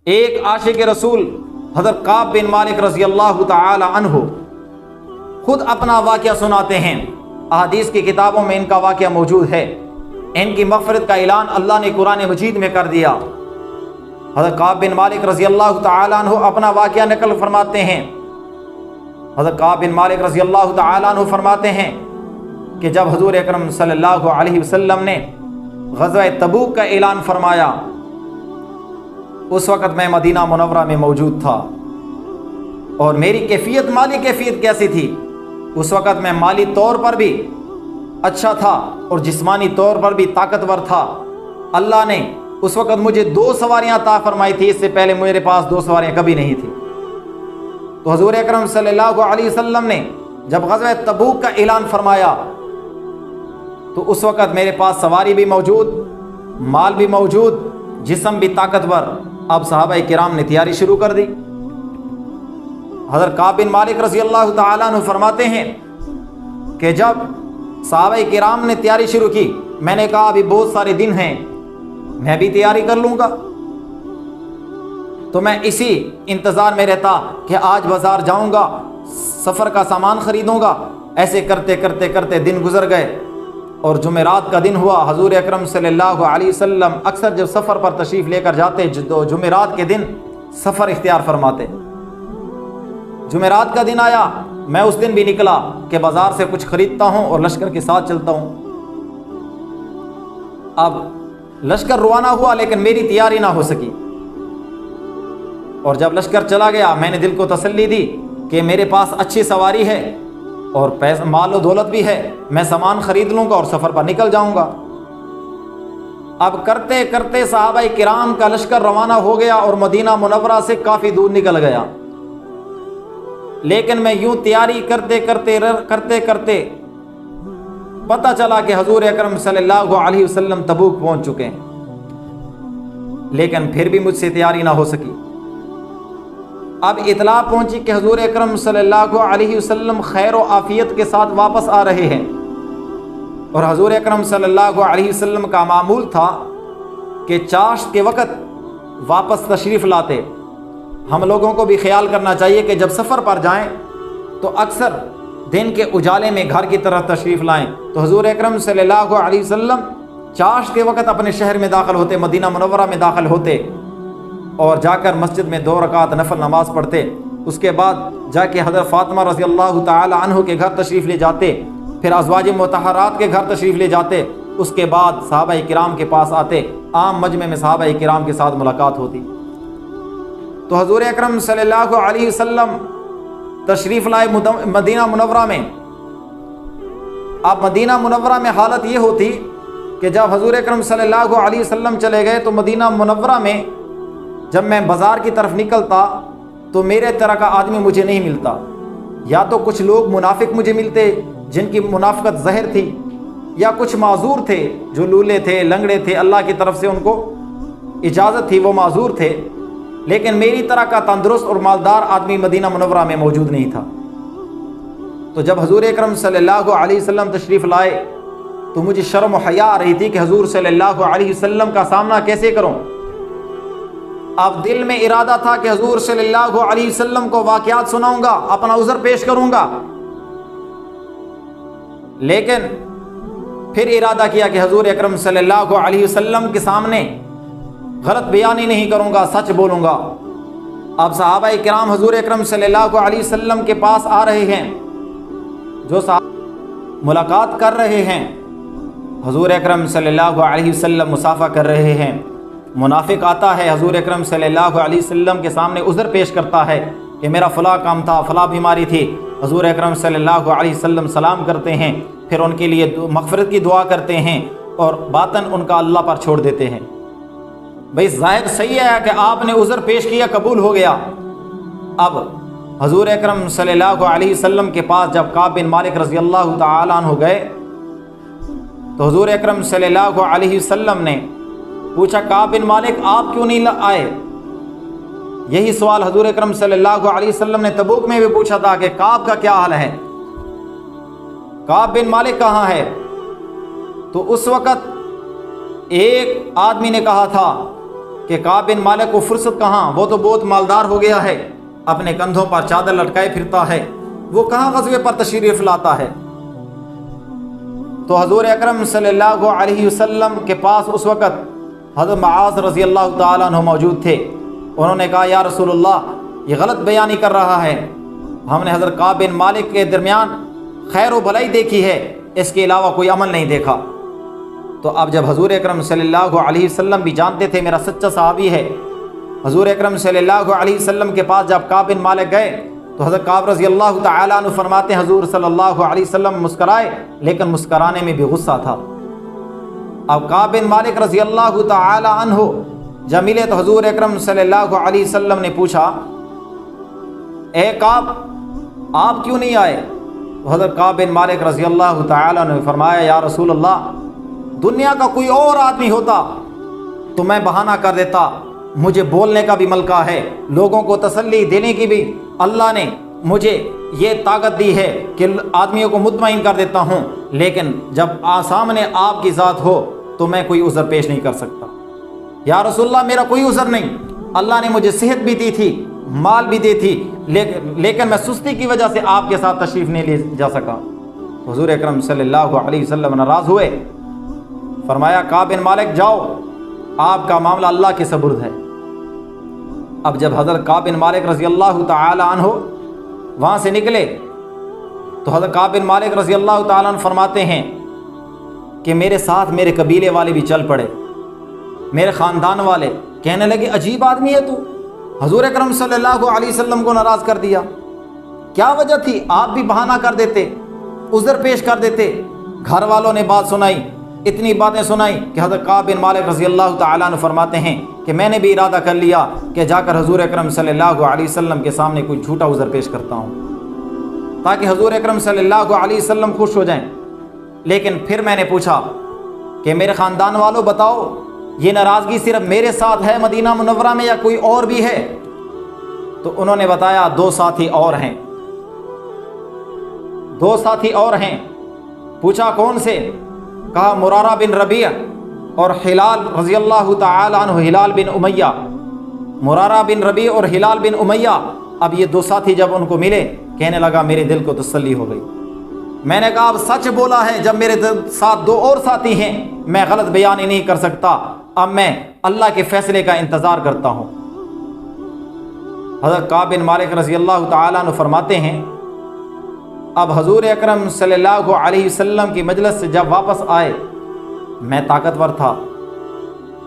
ایک عاشق رسول حضرت کعب بن مالک رضی اللہ تعالی عنہ خود اپنا واقعہ سناتے ہیں۔ احادیث کی کتابوں میں ان کا واقعہ موجود ہے۔ ان کی مغفرت کا اعلان اللہ نے قرآن مجید میں کر دیا۔ حضرت کعب بن مالک رضی اللہ تعالی عنہ اپنا واقعہ نقل فرماتے ہیں۔ حضرت کعب بن مالک رضی اللہ تعالی عنہ فرماتے ہیں کہ جب حضور اکرم صلی اللہ علیہ وسلم نے غزوہ تبوک کا اعلان فرمایا، اس وقت میں مدینہ منورہ میں موجود تھا، اور میری کیفیت، مالی کیفیت کیسی تھی؟ اس وقت میں مالی طور پر بھی اچھا تھا اور جسمانی طور پر بھی طاقتور تھا۔ اللہ نے اس وقت مجھے 2 سواریاں عطا فرمائی تھی، اس سے پہلے میرے پاس 2 سواریاں کبھی نہیں تھی۔ تو حضور اکرم صلی اللہ علیہ وسلم نے جب غزوہ تبوک کا اعلان فرمایا تو اس وقت میرے پاس سواری بھی موجود، مال بھی موجود، جسم بھی طاقتور۔ اب صحابہ کرام نے تیاری شروع کر دی۔ حضرت کعب بن مالک رضی اللہ تعالیٰ عنہ فرماتے ہیں کہ جب صحابہ کرام نے تیاری شروع کی، میں نے کہا ابھی بہت سارے دن ہیں، میں بھی تیاری کر لوں گا۔ تو میں اسی انتظار میں رہتا کہ آج بازار جاؤں گا، سفر کا سامان خریدوں گا۔ ایسے کرتے کرتے کرتے دن گزر گئے، اور جمعرات کا دن ہوا۔ حضور اکرم صلی اللہ علیہ وسلم اکثر جب سفر پر تشریف لے کر جاتے تو جمعرات کے دن سفر اختیار فرماتے۔ جمعرات کا دن آیا، میں اس دن بھی نکلا کہ بازار سے کچھ خریدتا ہوں اور لشکر کے ساتھ چلتا ہوں۔ اب لشکر روانہ ہوا لیکن میری تیاری نہ ہو سکی، اور جب لشکر چلا گیا میں نے دل کو تسلی دی کہ میرے پاس اچھی سواری ہے اور پیسہ، مال و دولت بھی ہے، میں سامان خرید لوں گا اور سفر پر نکل جاؤں گا۔ اب کرتے کرتے صحابہ کرام کا لشکر روانہ ہو گیا اور مدینہ منورہ سے کافی دور نکل گیا، لیکن میں یوں تیاری کرتے کرتے پتہ چلا کہ حضور اکرم صلی اللہ علیہ وسلم تبوک پہنچ چکے ہیں، لیکن پھر بھی مجھ سے تیاری نہ ہو سکی۔ اب اطلاع پہنچی کہ حضور اکرم صلی اللہ علیہ وسلم خیر و عافیت کے ساتھ واپس آ رہے ہیں، اور حضور اکرم صلی اللہ علیہ وسلم کا معمول تھا کہ چاشت کے وقت واپس تشریف لاتے۔ ہم لوگوں کو بھی خیال کرنا چاہیے کہ جب سفر پر جائیں تو اکثر دن کے اجالے میں گھر کی طرف تشریف لائیں۔ تو حضور اکرم صلی اللہ علیہ وسلم چاشت کے وقت اپنے شہر میں داخل ہوتے، مدینہ منورہ میں داخل ہوتے، اور جا کر مسجد میں 2 رکعت نفل نماز پڑھتے۔ اس کے بعد جا کے حضرت فاطمہ رضی اللہ تعالی عنہ کے گھر تشریف لے جاتے، پھر ازواج مطہرات کے گھر تشریف لے جاتے۔ اس کے بعد صحابہ کرام کے پاس آتے، عام مجمع میں صحابہ کرام کے ساتھ ملاقات ہوتی۔ تو حضور اکرم صلی اللہ علیہ وسلم تشریف لائے مدینہ منورہ میں۔ اب مدینہ منورہ میں حالت یہ ہوتی کہ جب حضور اکرم صلی اللہ علیہ وسلم چلے گئے تو مدینہ منورہ میں جب میں بازار کی طرف نکلتا تو میرے طرح کا آدمی مجھے نہیں ملتا، یا تو کچھ لوگ منافق مجھے ملتے جن کی منافقت ظاہر تھی، یا کچھ معذور تھے جو لولے تھے، لنگڑے تھے، اللہ کی طرف سے ان کو اجازت تھی، وہ معذور تھے، لیکن میری طرح کا تندرست اور مالدار آدمی مدینہ منورہ میں موجود نہیں تھا۔ تو جب حضور اکرم صلی اللہ علیہ وسلم تشریف لائے تو مجھے شرم و حیا آ رہی تھی کہ حضور صلی اللہ علیہ وسلم کا سامنا کیسے کروں۔ اب دل میں ارادہ تھا کہ حضور صلی اللہ علیہ وسلم کو واقعات سناؤں گا، اپنا عذر پیش کروں گا، لیکن پھر ارادہ کیا کہ حضور اکرم صلی اللہ علیہ وسلم کے سامنے غلط بیانی نہیں کروں گا، سچ بولوں گا۔ اب صحابہ کرام حضور اکرم صلی اللہ علیہ وسلم کے پاس آ رہے ہیں، جو صحابہ ملاقات کر رہے ہیں، حضور اکرم صلی اللہ علیہ وسلم مصافحہ کر رہے ہیں۔ منافق آتا ہے حضور اکرم صلی اللہ علیہ وسلم کے سامنے عذر پیش کرتا ہے کہ میرا فلاں کام تھا، فلاں بیماری تھی۔ حضور اکرم صلی اللہ علیہ وسلم سلام کرتے ہیں، پھر ان کے لیے مغفرت کی دعا کرتے ہیں، اور باطن ان کا اللہ پر چھوڑ دیتے ہیں۔ بھئی ظاہر صحیح ہے کہ آپ نے عذر پیش کیا، قبول ہو گیا۔ اب حضور اکرم صلی اللہ علیہ وسلم کے پاس جب کعب بن مالک رضی اللہ تعالیٰ عنہ گئے تو حضور اکرم صلی اللہ علیہ وسلم نے پوچھا، کعب بن مالک آپ کیوں نہیں آئے؟ یہی سوال حضور اکرم صلی اللہ علیہ وسلم نے تبوک میں بھی پوچھا تھا کہ کعب کا کیا حال ہے، کعب بن مالک کہاں ہے؟ تو اس وقت ایک آدمی نے کہا تھا کہ کعب بن مالک کو فرصت کہاں، وہ تو بہت مالدار ہو گیا ہے، اپنے کندھوں پر چادر لٹکائے پھرتا ہے، وہ کہاں غزوے پر تشریف لاتا ہے۔ تو حضور اکرم صلی اللہ علیہ وسلم کے پاس اس وقت حضرت معاذ رضی اللہ تعالیٰ عنہ موجود تھے۔ انہوں نے کہا یا رسول اللہ یہ غلط بیانی کر رہا ہے، ہم نے حضرت کعب بن مالک کے درمیان خیر و بھلائی دیکھی ہے، اس کے علاوہ کوئی عمل نہیں دیکھا۔ تو اب جب حضور اکرم صلی اللہ علیہ وسلم بھی جانتے تھے میرا سچا صحابی ہے، حضور اکرم صلی اللہ علیہ وسلم کے پاس جب کعب بن مالک گئے تو حضرت کعب رضی اللہ تعالیٰ عنہ فرماتے ہیں حضور صلی اللہ علیہ وسلم مسکرائے، لیکن مسکرانے میں بھی غصہ تھا۔ اب کعب بن مالک رضی اللہ تعالیٰ عنہ جب ملے تو حضور اکرم صلی اللہ علیہ وسلم نے پوچھا اے کعب آپ کیوں نہیں آئے؟ تو حضرت کعب بن مالک رضی اللہ تعالیٰ عنہ نے فرمایا یا رسول اللہ دنیا کا کوئی اور آدمی ہوتا تو میں بہانہ کر دیتا، مجھے بولنے کا بھی ملکہ ہے، لوگوں کو تسلی دینے کی بھی اللہ نے مجھے یہ طاقت دی ہے کہ آدمیوں کو مطمئن کر دیتا ہوں، لیکن جب سامنے آپ کی ذات ہو تو میں کوئی عذر پیش نہیں کر سکتا۔ یا رسول اللہ میرا کوئی عذر نہیں، اللہ نے مجھے صحت بھی دی تھی، مال بھی دی تھی، لیکن میں سستی کی وجہ سے آپ کے ساتھ تشریف نہیں لے جا سکا۔ حضور اکرم صلی اللہ علیہ وسلم ناراض ہوئے، فرمایا کعب بن مالک جاؤ، آپ کا معاملہ اللہ کے سپرد ہے۔ اب جب حضرت کعب بن مالک رضی اللہ تعالی عنہ وہاں سے نکلے تو حضرت کعب بن مالک رضی اللہ تعالیٰ عنہ فرماتے ہیں کہ میرے ساتھ میرے قبیلے والے بھی چل پڑے، میرے خاندان والے کہنے لگے عجیب آدمی ہے تو، حضور اکرم صلی اللہ علیہ وسلم کو ناراض کر دیا، کیا وجہ تھی؟ آپ بھی بہانہ کر دیتے، عذر پیش کر دیتے۔ گھر والوں نے بات سنائی، اتنی باتیں سنائی کہ حضرت کعب بن مالک رضی اللہ تعالیٰ عنہ فرماتے ہیں کہ میں نے بھی ارادہ کر لیا کہ جا کر حضور اکرم صلی اللہ علیہ وسلم کے سامنے کوئی جھوٹا عذر پیش کرتا ہوں تاکہ حضور اکرم صلی اللہ علیہ وسلم خوش ہو جائیں۔ لیکن پھر میں نے پوچھا کہ میرے خاندان والوں بتاؤ یہ ناراضگی صرف میرے ساتھ ہے مدینہ منورہ میں یا کوئی اور بھی ہے؟ تو انہوں نے بتایا دو ساتھی اور ہیں، دو ساتھی اور ہیں۔ پوچھا کون سے؟ کہا مرارہ بن ربیع اور ہلال رضی اللہ تعالی عنہ، ہلال بن امیہ، مرارہ بن ربیع اور ہلال بن امیہ۔ اب یہ دو ساتھی جب ان کو ملے کہنے لگا میرے دل کو تسلی ہو گئی۔ میں نے کہا اب سچ بولا ہے، جب میرے ساتھ دو اور ساتھی ہیں میں غلط بیانی نہیں کر سکتا، اب میں اللہ کے فیصلے کا انتظار کرتا ہوں۔ حضرت کعب بن مالک رضی اللہ تعالیٰ عنہ فرماتے ہیں اب حضور اکرم صلی اللہ علیہ وسلم کی مجلس سے جب واپس آئے میں طاقتور تھا،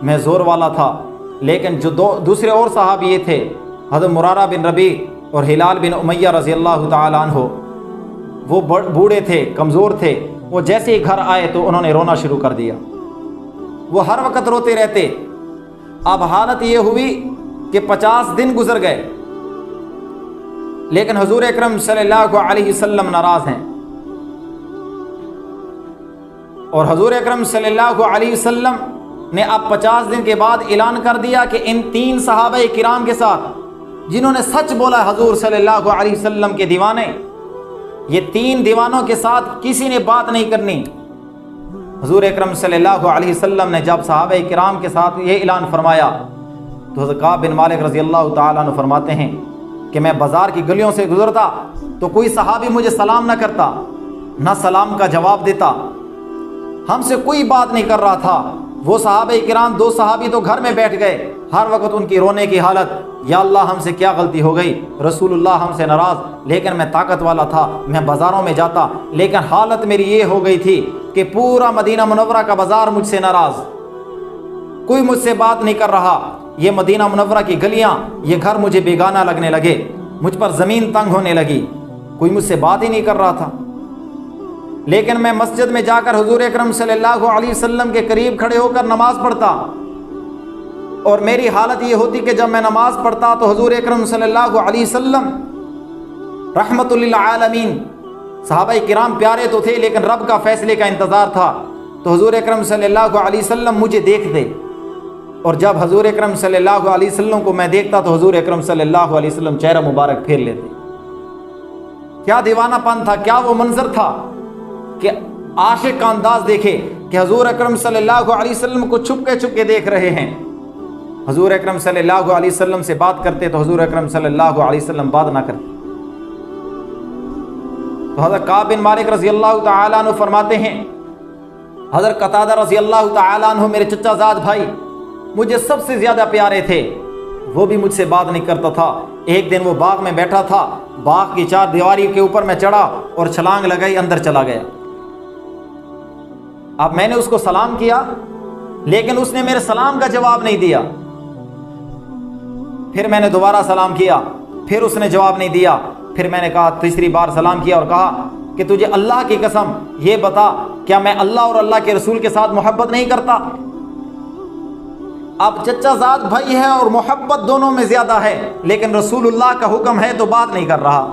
میں زور والا تھا، لیکن جو دوسرے اور صحابی یہ تھے حضرت مرارہ بن ربیع اور ہلال بن امیہ رضی اللہ تعالیٰ عنہ، وہ بوڑھے تھے، کمزور تھے، وہ جیسے ہی گھر آئے تو انہوں نے رونا شروع کر دیا، وہ ہر وقت روتے رہتے۔ اب حالت یہ ہوئی کہ 50 دن گزر گئے لیکن حضور اکرم صلی اللہ علیہ وسلم ناراض ہیں، اور حضور اکرم صلی اللہ علیہ وسلم نے اب 50 دن کے بعد اعلان کر دیا کہ ان 3 صحابہ کرام کے ساتھ جنہوں نے سچ بولا حضور صلی اللہ علیہ وسلم کے دیوانے، یہ 3 دیوانوں کے ساتھ کسی نے بات نہیں کرنی۔ حضور اکرم صلی اللہ علیہ وسلم نے جب صحابہ کرام کے ساتھ یہ اعلان فرمایا تو حضرت کعب بن مالک رضی اللہ تعالیٰ عنہ فرماتے ہیں کہ میں بازار کی گلیوں سے گزرتا تو کوئی صحابی مجھے سلام نہ کرتا، نہ سلام کا جواب دیتا، ہم سے کوئی بات نہیں کر رہا تھا۔ وہ صحابہ کرام 2 صحابی تو گھر میں بیٹھ گئے، ہر وقت ان کی رونے کی حالت، یا اللہ ہم سے کیا غلطی ہو گئی، رسول اللہ ہم سے ناراض، لیکن میں طاقت والا تھا، میں بازاروں میں جاتا، لیکن حالت میری یہ ہو گئی تھی کہ پورا مدینہ منورہ کا بازار مجھ سے ناراض، کوئی مجھ سے بات نہیں کر رہا، یہ مدینہ منورہ کی گلیاں، یہ گھر مجھے بیگانہ لگنے لگے، مجھ پر زمین تنگ ہونے لگی، کوئی مجھ سے بات ہی نہیں کر رہا تھا۔ لیکن میں مسجد میں جا کر حضور اکرم صلی اللہ علیہ وسلم کے قریب کھڑے ہو کر نماز پڑھتا، اور میری حالت یہ ہوتی کہ جب میں نماز پڑھتا تو حضور اکرم صلی اللہ علیہ وسلم رحمت للعالمین، صحابہ کرام پیارے تو تھے لیکن رب کا فیصلے کا انتظار تھا، تو حضور اکرم صلی اللہ علیہ وسلم مجھے دیکھتے، اور جب حضور اکرم صلی اللہ علیہ وسلم کو میں دیکھتا تو حضور اکرم صلی اللہ علیہ وسلم چہرہ مبارک پھیر لیتے۔ کیا دیوانہ پن تھا، کیا وہ منظر تھا کہ عاشق کا انداز دیکھے کہ حضور اکرم صلی اللہ علیہ وسلم کو چھپ کے دیکھ رہے ہیں، حضور اکرم صلی اللہ علیہ وسلم سے بات کرتے تو حضور اکرم صلی اللہ علیہ وسلم بات نہ کرتے۔ تو حضرت کعب بن مالک رضی اللہ تعالیٰ عنہ فرماتے ہیں حضرت قتادہ رضی اللہ تعالیٰ عنہ میرے چچا زاد بھائی مجھے سب سے زیادہ پیارے تھے، وہ بھی مجھ سے بات نہیں کرتا تھا۔ ایک دن وہ باغ میں بیٹھا تھا، باغ کی چار دیواری کے اوپر میں چڑھا اور چھلانگ لگائی، اندر چلا گیا۔ اب میں نے اس کو سلام کیا لیکن اس نے میرے سلام کا جواب نہیں دیا۔ پھر میں نے دوبارہ سلام کیا، پھر اس نے جواب نہیں دیا۔ پھر میں نے کہا، تیسری بار سلام کیا اور کہا کہ تجھے اللہ کی قسم یہ بتا کیا میں اللہ اور اللہ کے رسول کے ساتھ محبت نہیں کرتا؟ اب چچا زاد بھائی ہے اور محبت دونوں میں زیادہ ہے، لیکن رسول اللہ کا حکم ہے تو بات نہیں کر رہا۔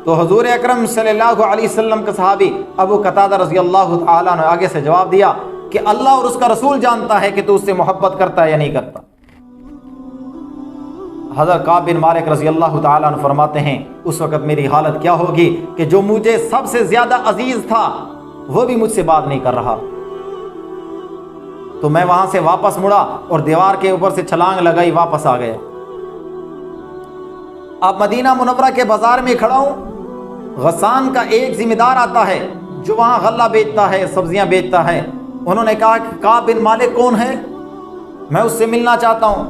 تو حضور اکرم صلی اللہ علیہ وسلم کا صحابی ابو قتادہ رضی اللہ تعالیٰ نے آگے سے جواب دیا کہ اللہ اور اس کا رسول جانتا ہے کہ تو اس سے محبت کرتا ہے یا نہیں کرتا۔ حضرت کعب بن مالک رضی اللہ تعالیٰ عنہ فرماتے ہیں اس وقت میری حالت کیا ہوگی کہ جو مجھے سب سے زیادہ عزیز تھا وہ بھی مجھ سے بات نہیں کر رہا۔ تو میں وہاں سے واپس مڑا اور دیوار کے اوپر سے چھلانگ لگائی، واپس آ گیا۔ اب مدینہ منورہ کے بازار میں کھڑا ہوں، غسان کا ایک ذمہ دار آتا ہے جو وہاں غلہ بیچتا ہے، سبزیاں بیچتا ہے۔ انہوں نے کہا کہ کعب بن مالک کون ہے؟ میں اس سے ملنا چاہتا ہوں۔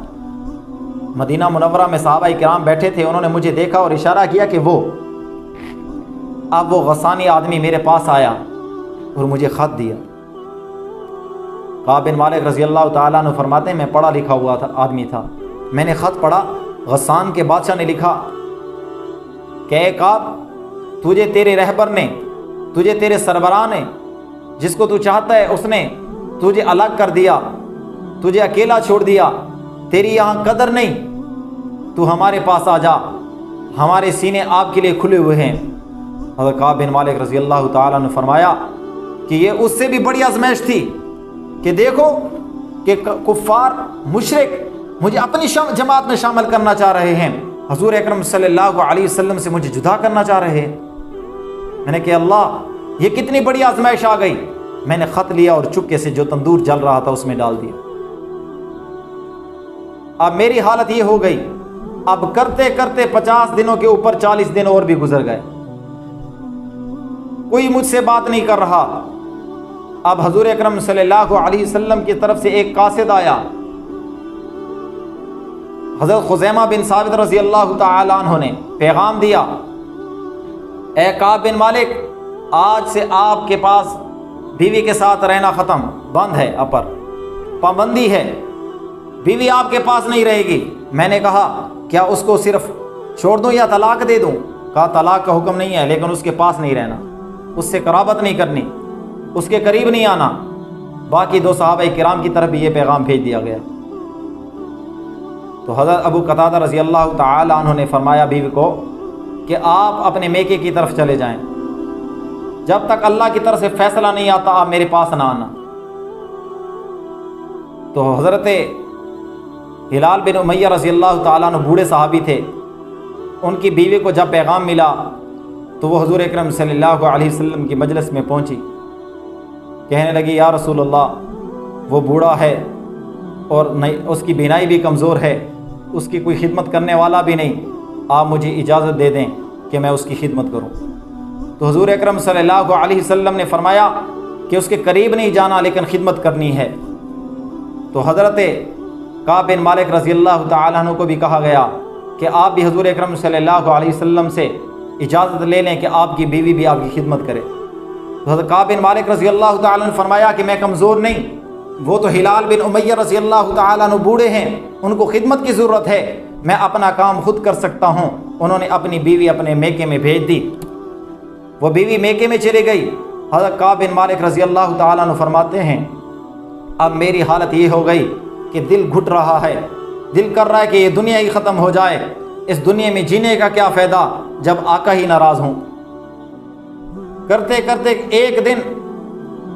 مدینہ منورہ میں صحابہ کرام بیٹھے تھے، انہوں نے مجھے دیکھا اور اشارہ کیا کہ وہ۔ اب وہ غسانی آدمی میرے پاس آیا اور مجھے خط دیا۔ کعب بن مالک رضی اللہ تعالیٰ عنہ فرماتے ہیں میں پڑھا لکھا ہوا تھا آدمی تھا، میں نے خط پڑھا۔ غسان کے بادشاہ نے لکھا کہ اے کعب، تجھے تیرے رہبر نے، تجھے تیرے سربراہ نے، جس کو تو چاہتا ہے اس نے تجھے الگ کر دیا، تجھے اکیلا چھوڑ دیا، تیری یہاں قدر نہیں، تو ہمارے پاس آ جا، ہمارے سینے آپ کے لیے کھلے ہوئے ہیں۔ حضرت کعب بن مالک رضی اللہ تعالیٰ نے فرمایا کہ یہ اس سے بھی بڑی آزمائش تھی کہ دیکھو کہ کفار مشرک مجھے اپنی جماعت میں شامل کرنا چاہ رہے ہیں، حضور اکرم صلی اللہ علیہ وسلم سے مجھے جدا کرنا چاہ رہے ہیں۔ میں نے کہ اللہ یہ کتنی بڑی آزمائش آ گئی۔ میں نے خط لیا اور چپکے سے جو تندور جل رہا تھا اس میں ڈال دیا۔ اب میری حالت یہ ہو گئی، اب کرتے کرتے 50 دنوں کے اوپر 40 دن اور بھی گزر گئے، کوئی مجھ سے بات نہیں کر رہا۔ اب حضور اکرم صلی اللہ علیہ وسلم کی طرف سے ایک قاصد آیا، حضرت خزیمہ بن ثابت رضی اللہ تعالیٰ عنہ نے پیغام دیا، اے کعب بن مالک، آج سے آپ کے پاس بیوی کے ساتھ رہنا ختم، بند ہے، اپر پابندی ہے، بیوی آپ کے پاس نہیں رہے گی۔ میں نے کہا کیا اس کو صرف چھوڑ دوں یا طلاق دے دوں؟ کہا طلاق کا حکم نہیں ہے، لیکن اس کے پاس نہیں رہنا، اس سے قرابت نہیں کرنی، اس کے قریب نہیں آنا۔ باقی 2 صحابہ کرام کی طرف بھی یہ پیغام بھیج دیا گیا۔ تو حضرت ابو قتادہ رضی اللہ تعالی عنہ نے فرمایا بیوی کو کہ آپ اپنے میکے کی طرف چلے جائیں، جب تک اللہ کی طرف سے فیصلہ نہیں آتا آپ میرے پاس نہ آنا۔ تو حضرت ہلال بن امیہ رضی اللہ تعالیٰ عنہ بوڑھے صحابی تھے، ان کی بیوی کو جب پیغام ملا تو وہ حضور اکرم صلی اللہ علیہ وسلم کی مجلس میں پہنچی، کہنے لگی یا رسول اللہ، وہ بوڑھا ہے اور اس کی بینائی بھی کمزور ہے، اس کی کوئی خدمت کرنے والا بھی نہیں، آپ مجھے اجازت دے دیں کہ میں اس کی خدمت کروں۔ تو حضور اکرم صلی اللہ علیہ وسلم نے فرمایا کہ اس کے قریب نہیں جانا لیکن خدمت کرنی ہے۔ تو حضرت کعب بن مالک رضی اللہ تعالیٰ عنہ کو بھی کہا گیا کہ آپ بھی حضور اکرم صلی اللہ علیہ وسلم سے اجازت لے لیں کہ آپ کی بیوی بھی آپ کی خدمت کرے۔ تو حضرت کعب بن مالک رضی اللہ تعالیٰ عنہ نے فرمایا کہ میں کمزور نہیں، وہ تو ہلال بن امیہ رضی اللہ تعالیٰ عنہ بوڑھے ہیں، ان کو خدمت کی ضرورت ہے، میں اپنا کام خود کر سکتا ہوں۔ انہوں نے اپنی بیوی اپنے میکے میں بھیج دی، وہ بیوی میکے میں چلی گئی۔ حضرت کعب بن مالک رضی اللہ تعالیٰ عنہ فرماتے ہیں اب میری حالت یہ ہو گئی کہ دل گھٹ رہا ہے، دل کر رہا ہے کہ یہ دنیا ہی ختم ہو جائے، اس دنیا میں جینے کا کیا فائدہ جب آقا ہی ناراض ہوں۔ کرتے کرتے ایک دن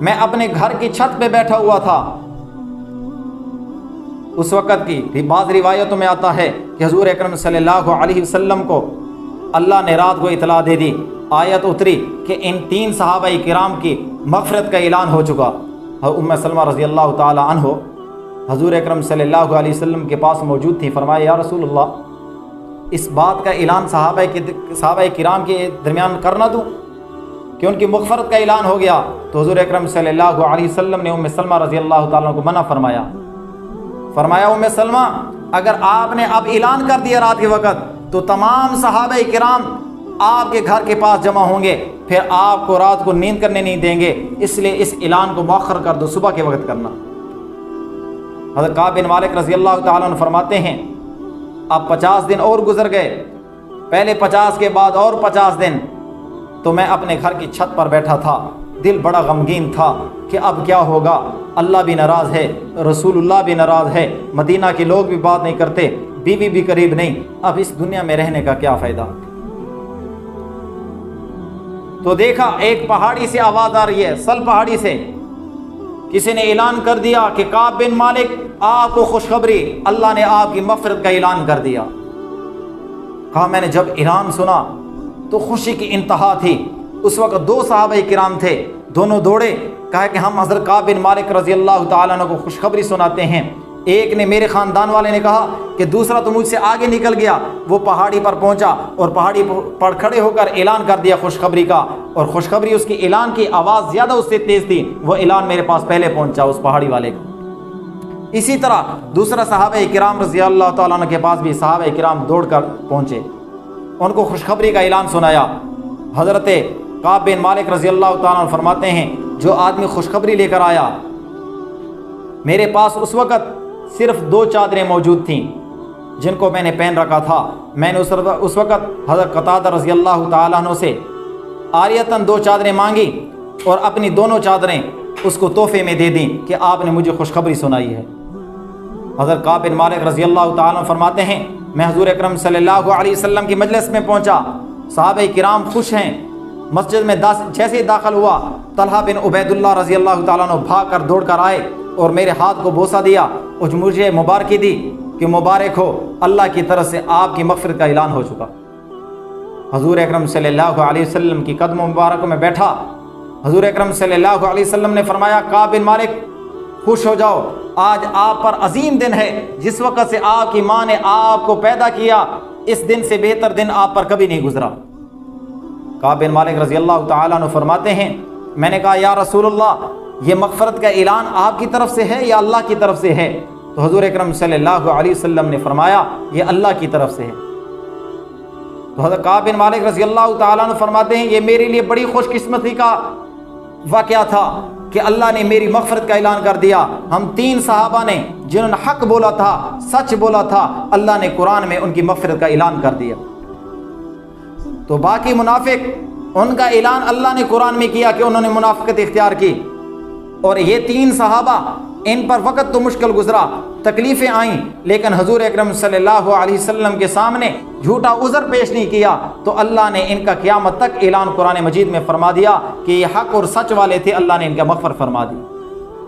میں اپنے گھر کی چھت پہ بیٹھا ہوا تھا، اس وقت کی بعض روایتوں میں آتا ہے کہ حضور اکرم صلی اللہ علیہ وسلم کو اللہ نے رات کو اطلاع دے دی، آیت اتری کہ ان 3 صحابہ کرام کی مغفرت کا اعلان ہو چکا۔ ام سلمہ رضی اللہ تعالی عنہ حضور اکرم صلی اللہ علیہ وسلم کے پاس موجود تھیں. فرمایا یا رسول اللہ اس بات کا اعلان صحابہ کرام کے درمیان کرنا دوں کہ ان کی مغفرت کا اعلان ہو گیا. تو حضور اکرم صلی اللہ علیہ وسلم نے ام سلمہ رضی اللہ تعالیٰ کو منع فرمایا. فرمایا ام سلمہ اگر آپ نے اب اعلان کر دیا رات کے وقت تو تمام صحابہ کرام آپ کے گھر کے پاس جمع ہوں گے, پھر آپ کو رات کو نیند کرنے نہیں دیں گے, اس لیے اس اعلان کو مؤخر کر دو, صبح کے وقت کرنا. حضرت کعب بن مالک رضی اللہ تعالیٰ عنہ فرماتے ہیں اب 50 دن اور گزر گئے, پہلے 50 کے بعد اور 50 دن, تو میں اپنے گھر کی چھت پر بیٹھا تھا, دل بڑا غمگین تھا کہ اب کیا ہوگا, اللہ بھی ناراض ہے, رسول اللہ بھی ناراض ہے, مدینہ کے لوگ بھی بات نہیں کرتے, بیوی بھی قریب نہیں, اب اس دنیا میں رہنے کا کیا فائدہ. تو دیکھا ایک پہاڑی سے آواز آ رہی ہے, سل پہاڑی سے کسی نے اعلان کر دیا کہ کعب بن مالک آپ کو خوشخبری, اللہ نے آپ کی مغفرت کا اعلان کر دیا. کہا میں نے جب اعلان سنا تو خوشی کی انتہا تھی. اس وقت 2 صحابہ کرام تھے, دونوں دوڑے, کہا کہ ہم حضرت کعب بن مالک رضی اللہ تعالیٰ عنہ کو خوشخبری سناتے ہیں. ایک نے, میرے خاندان والے نے کہا کہ دوسرا تو مجھ سے آگے نکل گیا, وہ پہاڑی پر پہنچا اور پہاڑی پر کھڑے ہو کر اعلان کر دیا خوشخبری کا, اور خوشخبری اس کی اعلان کی آواز زیادہ اس سے تیز تھی, وہ اعلان میرے پاس پہلے پہنچا اس پہاڑی والے کو. اسی طرح دوسرا صحابہ کرام رضی اللہ تعالیٰ عنہ کے پاس بھی صحابہ کرام دوڑ کر پہنچے, ان کو خوشخبری کا اعلان سنایا. حضرت کعب بن مالک رضی اللہ تعالیٰ عنہ فرماتے ہیں جو آدمی خوشخبری لے کر آیا, میرے پاس اس وقت صرف 2 چادریں موجود تھیں جن کو میں نے پہن رکھا تھا. میں نے اس وقت حضرت قتادہ رضی اللہ تعالیٰ عنہ سے عاریتاً 2 چادریں مانگی اور اپنی دونوں چادریں اس کو تحفے میں دے دیں کہ آپ نے مجھے خوشخبری سنائی ہے. حضرت کعب بن مالک رضی اللہ تعالیٰ عنہ فرماتے ہیں میں حضور اکرم صلی اللہ علیہ وسلم کی مجلس میں پہنچا, صحابہ کرام خوش ہیں. مسجد میں جیسے ہی داخل ہوا, طلحہ بن عبید اللہ رضی اللہ تعالیٰ عنہ بھاگ کر دوڑ کر آئے اور میرے ہاتھ کو بوسہ دیا اور مجھے مبارکی دی کہ مبارک ہو, اللہ کی طرف سے آپ کی مغفرت کا اعلان ہو چکا. حضور اکرم صلی اللہ علیہ وسلم کی قدموں مبارکوں میں بیٹھا. حضور اکرم صلی اللہ علیہ وسلم نے فرمایا کعب بن مالک خوش ہو جاؤ, آج آپ پر عظیم دن ہے. جس وقت سے آپ کی ماں نے آپ کو پیدا کیا اس دن سے بہتر دن آپ پر کبھی نہیں گزرا. کعب بن مالک رضی اللہ تعالیٰ عنہ فرماتے ہیں میں نے کہا یا رسول اللہ یہ مغفرت کا اعلان آپ کی طرف سے ہے یا اللہ کی طرف سے ہے؟ تو حضور اکرم صلی اللہ علیہ وسلم نے فرمایا یہ اللہ کی طرف سے ہے. تو حضرت کعب بن مالک رضی اللہ تعالیٰ عنہ فرماتے ہیں یہ میرے لیے بڑی خوش قسمتی کا واقعہ تھا کہ اللہ نے میری مغفرت کا اعلان کر دیا. ہم 3 صحابہ نے جنہوں نے حق بولا تھا, سچ بولا تھا, اللہ نے قرآن میں ان کی مغفرت کا اعلان کر دیا. تو باقی منافق ان کا اعلان اللہ نے قرآن میں کیا کہ انہوں نے منافقت اختیار کی, اور یہ 3 صحابہ ان پر وقت تو مشکل گزرا, تکلیفیں آئیں, لیکن حضور اکرم صلی اللہ علیہ وسلم کے سامنے جھوٹا عذر پیش نہیں کیا, تو اللہ نے ان کا قیامت تک اعلان قرآن مجید میں فرما دیا کہ یہ حق اور سچ والے تھے, اللہ نے ان کا مغفرت فرما دی.